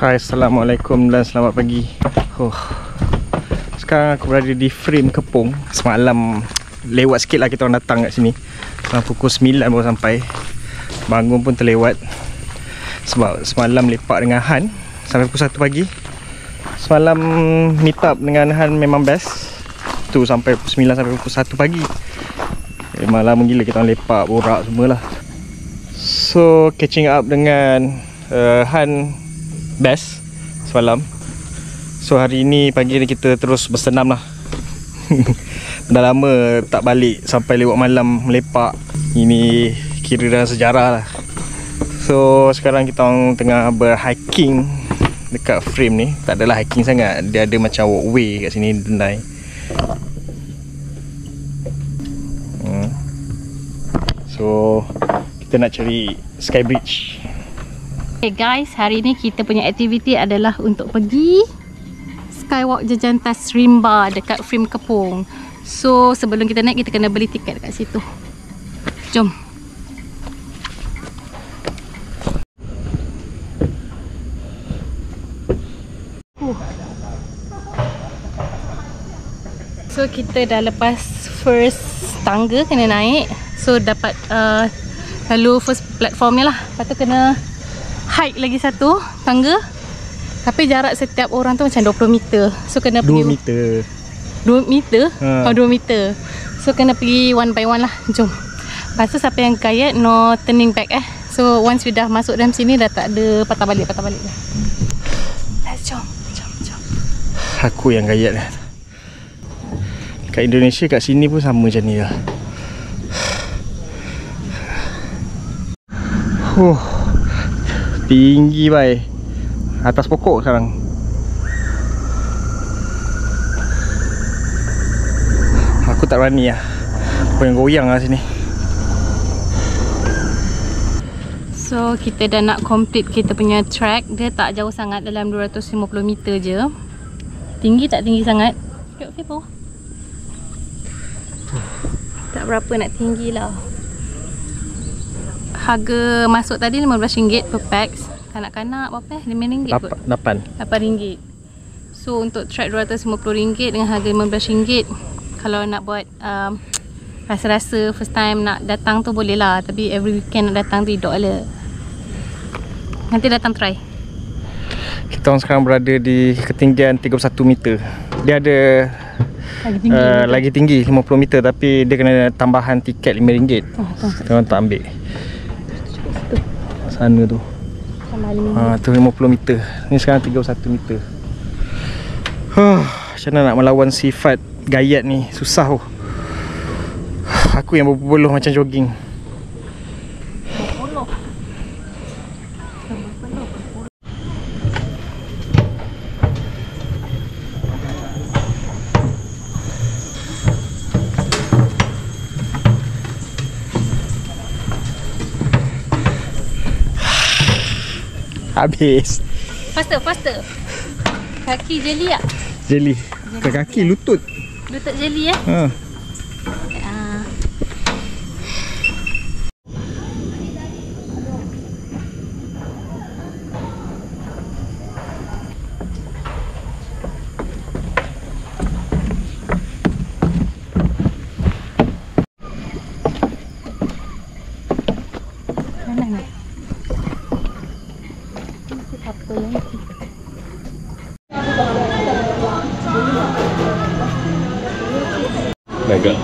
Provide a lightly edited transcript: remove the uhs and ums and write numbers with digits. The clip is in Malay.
Hai, Assalamualaikum dan selamat pagi. Sekarang aku berada di frame Kepong. Semalam lewat sikit lah kita orang datang kat sini. Sekarang pukul 9 baru sampai. Bangun pun terlewat sebab semalam lepak dengan Han sampai pukul 1 pagi. Semalam meet up dengan Han memang best. Tu sampai pukul 9 sampai pukul 1 pagi. Memang lama gila kita orang lepak, borak semualah. So catching up dengan Han best semalam. So hari ni pagi ni kita terus bersenam lah. Dah lama tak balik sampai lewat malam melepak. Ini kira dalam sejarah lah. So sekarang kita orang tengah berhiking dekat frame ni. Tak adalah hiking sangat, dia ada macam walkway kat sini, Dendai. So kita nak cari sky bridge. Okay guys, hari ni kita punya aktiviti adalah untuk pergi skywalk Jejantas Rimba dekat frame Kepong. So sebelum kita naik, kita kena beli tiket dekat situ. Jom. So kita dah lepas first tangga kena naik. So dapat lalu first platform ni lah. Lepas tu kena hike lagi satu tangga. Tapi jarak setiap orang tu macam 20 meter. So kena 2 pergi meter. 2 meter? Oh 2 meter. So kena pergi one by one lah. Jom. Lepas tu siapa yang guide, no turning back So once we dah masuk dalam sini, dah tak ada patah balik dah. Let's jom. Aku yang guide lah. Kat Indonesia kat sini pun sama macam ni lah. Tinggi bai. Atas pokok sekarang. Aku tak berani lah. Goyang-goyang lah sini. So kita dah nak complete kita punya track. Dia tak jauh sangat, dalam 250 meter je. Tinggi tak tinggi sangat. Tak berapa nak tinggi lah. Harga masuk tadi RM15 per pax. Kanak-kanak berapa RM5 kot? RM8. So untuk track RM250 dengan harga RM15. Kalau nak buat rasa-rasa first time nak datang tu boleh lah. Tapi every weekend nak datang tu $2. Nanti datang try. Kita orang sekarang berada di ketinggian 31 meter. Dia ada lagi tinggi 50 meter, tapi dia kena tambahan tiket RM5. Kita orang tak ambil. Sana tu. Tu 50 meter. Ni sekarang 31 meter. Macam mana nak melawan sifat gayat ni? Susah. Aku yang berbuluh macam jogging. Habis. Faster. Kaki jeli tak? Jeli. Kaki lutut. Lutut jeli Kanan ni. Apa lagi? Agak